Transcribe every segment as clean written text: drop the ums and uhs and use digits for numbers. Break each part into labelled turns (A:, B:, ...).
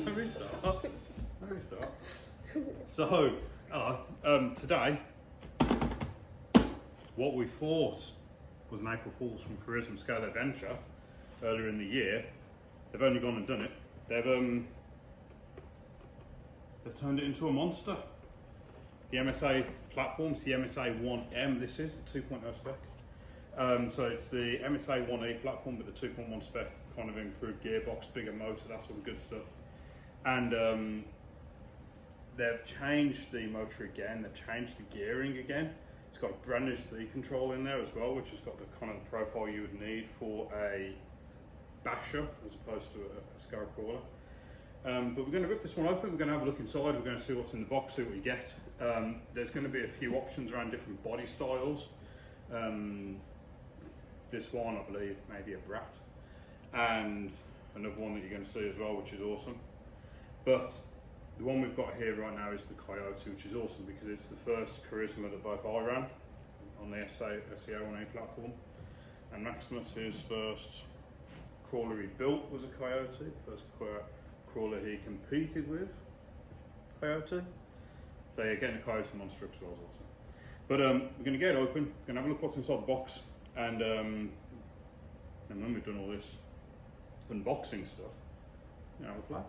A: Don't restart. Don't restart. So, hello. Today, what we thought was an April Fool's from Carisma Scale Adventure earlier in the year, they've only gone and done it. They've turned it into a monster. The MSA platform's the MSA-1M. This is the 2.0 spec. So it's the MSA-1E platform with the 2.1 spec, kind of improved gearbox, bigger motor, that sort of good stuff. And they've changed the motor again. They've changed the gearing again. It's got a brand new speed control in there as well, which has got the kind of profile you would need for a basher as opposed to a scarab crawler. But we're going to rip this one open. We're going to have a look inside. We're going to see what's in the box, see what we get. There's going to be a few options around different body styles. This one, I believe, maybe a Brat, and another one that you're going to see as well, which is awesome. But the one we've got here right now is the Coyote, which is awesome because it's the first Carisma that both I ran on the MSA-1A platform, and Maximus, his first crawler he built was a Coyote, first crawler he competed with, Coyote. So yeah, getting a Coyote monster as well is awesome. But we're going to get it open, we're going to have a look what's inside the box, and when we've done all this unboxing stuff, we'll play.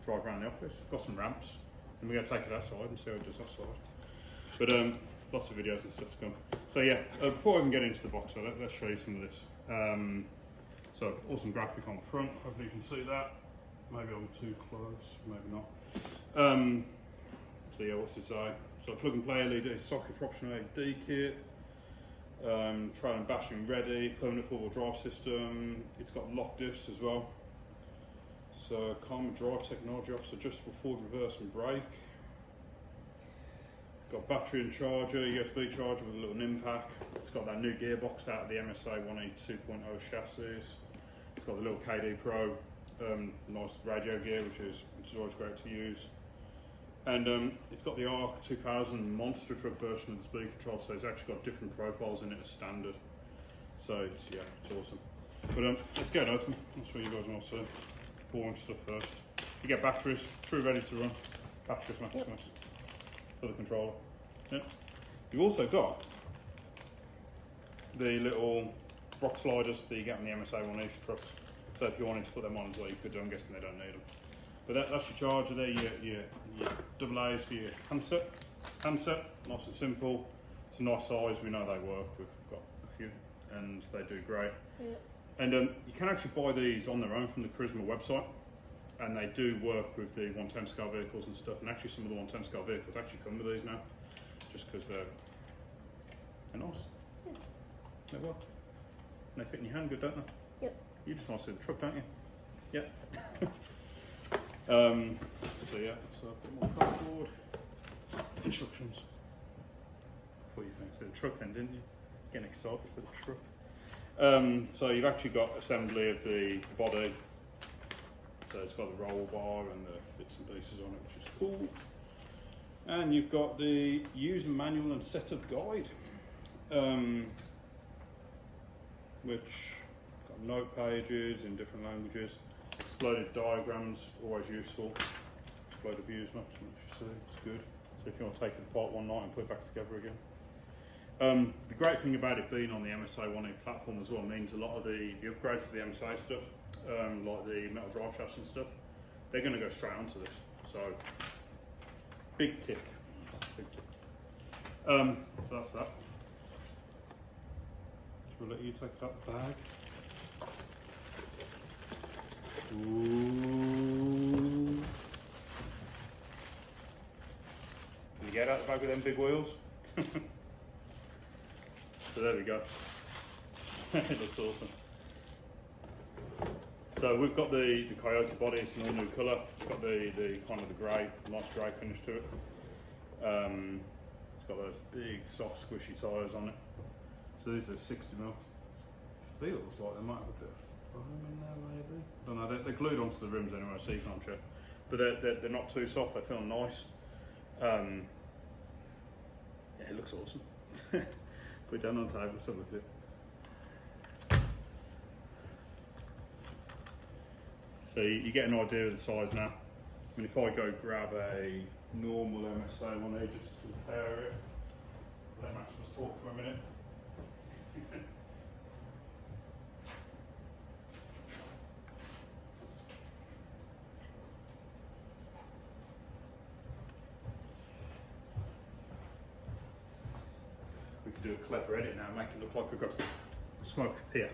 A: Drive around the office, got some ramps, and we're going to take it outside and see how it does outside. But lots of videos and stuff to come. So yeah, before I even get into the box, let's show you some of this. So awesome graphic on the front, hopefully you can see that. Maybe I'm too close, maybe not. So yeah, what's it say? So plug and play LED socket for optional LED kit, trail and bashing ready, permanent four-wheel drive system. It's got lock diffs as well. So Carisma drive technology offers adjustable forward, reverse and brake. Got battery and charger, USB charger with a little NIM pack. It's got that new gearbox out of the MSA-1E 2.0 chassis. It's got the little KD Pro nice radio gear, which is always great to use. And it's got the ARC 2000 monster truck version of the speed control, so it's actually got different profiles in it as standard. So it's awesome. But let's get it open. That's what you guys want to see. Boring stuff first. You get batteries, true ready to run. Batteries, Maximus, for the controller. Yeah. You've also got the little rock sliders that you get on the MSA-1E trucks. So if you wanted to put them on as well, you could do. I'm guessing they don't need them. But that's your charger there, your double A's for your handset. Nice and simple. It's a nice size, we know they work. We've got a few and they do great. Yeah. And you can actually buy these on their own from the Carisma website, and they do work with the 110 scale vehicles and stuff, and actually some of the 110 scale vehicles actually come with these now, just because they're nice. Yeah. They work. And they fit in your hand good, don't they?
B: Yep.
A: You just want to see the truck, don't you? Yep. So yeah, so a bit more cardboard. Instructions. What you saying? So the truck then, didn't you? Getting excited for the truck. So you've actually got assembly of the body. So it's got the roll bar and the bits and pieces on it, which is cool. And you've got the user manual and setup guide, which got note pages in different languages. Exploded diagrams, always useful. Exploded views maps, which you see, it's good. So if you want to take it apart one night and put it back together again. The great thing about it being on the MSA-1E platform as well means a lot of the upgrades to the MSA stuff, like the metal drive shafts and stuff, they're going to go straight onto this. So, big tick. Big tick. So that's that. We'll let you take that bag. Ooh. Can you get out the bag with them big wheels? So there we go. It looks awesome. So we've got the Coyote body. It's an all new colour. It's got the kind of the grey, nice grey finish to it. It's got those big, soft, squishy tyres on it. So these are 60mm. Feels like they might have a bit of foam in there, maybe. I don't know. They're glued onto the rims anyway, so you can't check. But they're not too soft. They feel nice. Yeah, it looks awesome. Put it down on the table, let's have a look at it. So So you get an idea of the size now. I mean, if I go grab a normal MSA-1 just to compare it, let Maximus talk for a minute. We could do a clever edit now, make it look like I've got smoke here,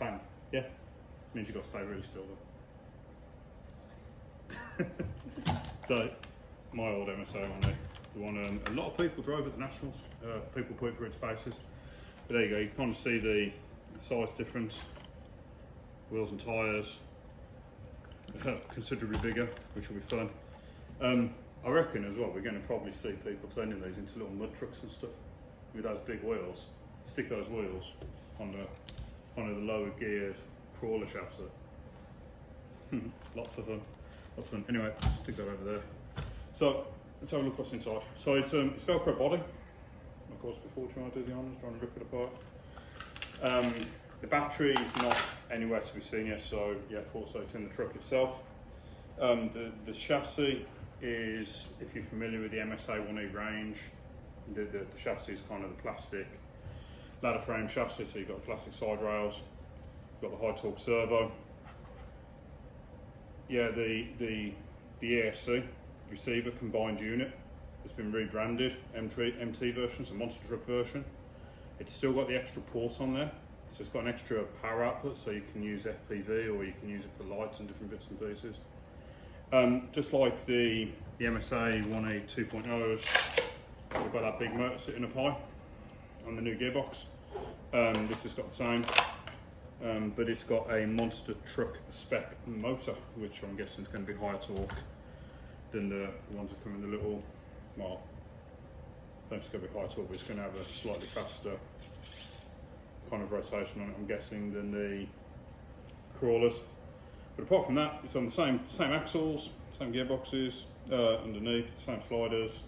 A: bang, yeah? Means you've got to stay really still though. So, my old MSA-1, the one a lot of people drove at the Nationals, people put it for its bases. But there you go, you kind of see the size difference, wheels and tyres, considerably bigger, which will be fun. I reckon as well, we're going to probably see people turning these into little mud trucks and stuff with those big wheels. Stick those wheels on the kind of the lower geared crawler chassis. Lots of fun. Anyway, stick that over there. So let's have a look what's inside. So it's Velcro body. Of course, before trying to do the honours, trying to rip it apart. The battery is not anywhere to be seen yet, so yeah, so it's in the truck itself. The chassis is, if you're familiar with the MSA-1E range, the chassis is kind of the plastic ladder frame chassis, so you've got plastic side rails, you've got the high torque servo. Yeah, the ESC receiver combined unit has been rebranded MT version, so monster truck version. It's still got the extra port on there, so it's got an extra power output, so you can use FPV or you can use it for lights and different bits and pieces. Just like the MSA-1E 2.0s, we've got that big motor sitting up high on the new gearbox. This has got the same, but it's got a monster truck spec motor, which I'm guessing is going to be higher torque than the ones that come in the little, well, I don't think it's going to be higher torque, but it's going to have a slightly faster kind of rotation on it, I'm guessing, than the crawlers. But apart from that, it's on the same axles, same gearboxes, underneath, same sliders,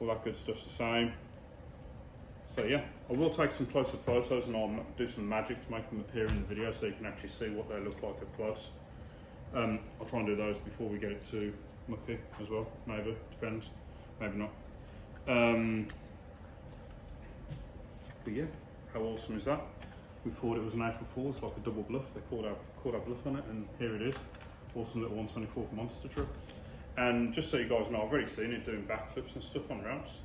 A: all that good stuff's the same. So yeah, I will take some closer photos and I'll do some magic to make them appear in the video so you can actually see what they look like up close. I'll try and do those before we get it to mucky as well, maybe, depends, maybe not. But yeah, how awesome is that? We thought it was an April Fool's, like a double bluff. They called our bluff on it, and here it is. Awesome little 124th monster truck. And just so you guys know, I've already seen it doing backflips and stuff on ramps.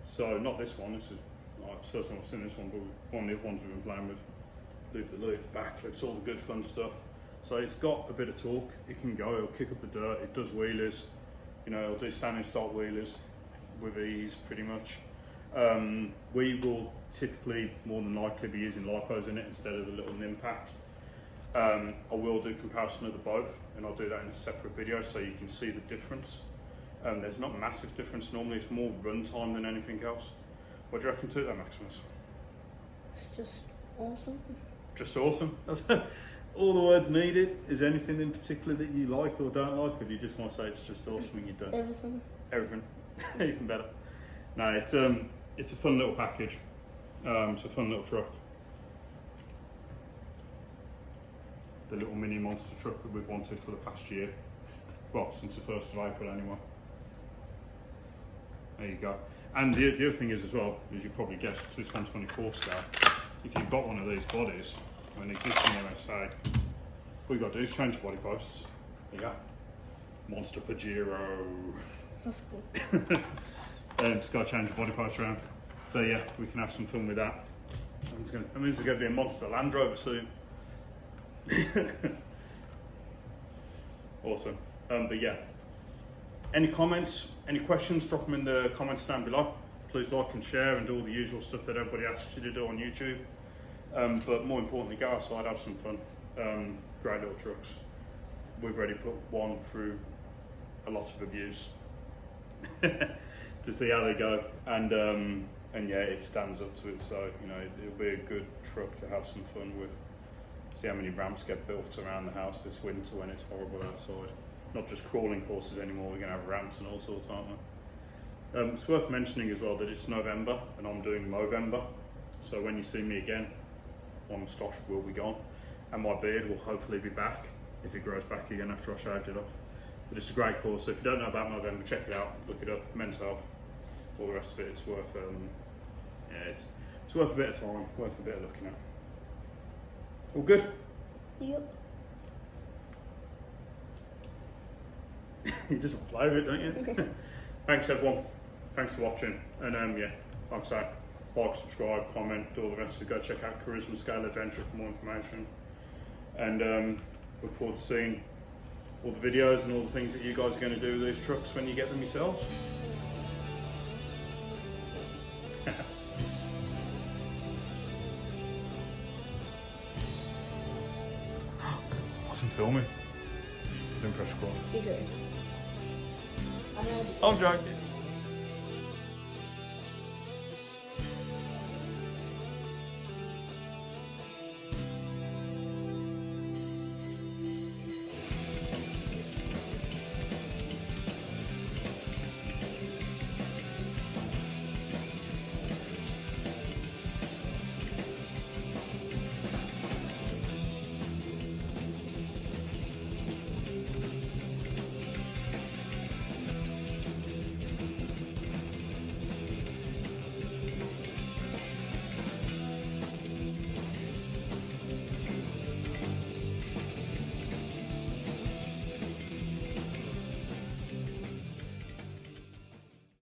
A: So not this one, this is like the first time I've seen this one, but one of the other ones we've been playing with. Loop the loop, backflips, all the good fun stuff. So it's got a bit of torque, it can go, it'll kick up the dirt, it does wheelies, you know, it'll do standing start wheelies with ease pretty much. We will typically, more than likely, be using lipos in it instead of the little NIM pack. I will do comparison of the both, and I'll do that in a separate video so you can see the difference. There's not a massive difference normally, it's more run time than anything else. What do you reckon to that, Maximus?
B: It's just awesome.
A: Just awesome? That's all the words needed. Is there anything in particular that you like or don't like, or do you just want to say it's just awesome and you're done?
B: Everything.
A: Everything. Even better. No, it's a fun little package. It's a fun little truck. The little mini monster truck that we've wanted for the past year. Well, since the 1st of April anyway. There you go. And the other thing is as well, as you probably guessed, because it's 1/24 scale, if you've got one of these bodies, an existing MSA, all you've got to do is change the body posts. There you go. Monster Pajero.
B: That's cool.
A: Just got to change the body posts around. So yeah, we can have some fun with that. That means there's going to be a monster Land Rover soon. Awesome. But yeah, any comments, any questions, drop them in the comments down below. Please like and share and do all the usual stuff that everybody asks you to do on YouTube. But more importantly, go outside, have some fun. Great little trucks. We've already put one through a lot of abuse to see how they go, and yeah, it stands up to it. So you know, it'll be a good truck to have some fun with. See how many ramps get built around the house this winter when it's horrible outside. Not just crawling courses anymore, we're going to have ramps and all sorts, aren't we? It's worth mentioning as well that it's November and I'm doing Movember. So when you see me again, my moustache will be gone and my beard will hopefully be back. if it grows back again after I shaved it off. But it's a great course, so if you don't know about November, check it out, look it up, men's health, all the rest of it. It's worth it's worth a bit of time, worth a bit of looking at. All good?
B: Yep.
A: You just want to play with it, don't you? Thanks everyone, thanks for watching, and yeah, like I say, like, subscribe, comment, do all the rest of it. Go check out Carisma Scale Adventure for more information, and look forward to seeing all the videos and all the things that you guys are going to do with these trucks when you get them yourselves. Awesome filming. Didn't press record.
B: You do. I know.
A: I'm joking.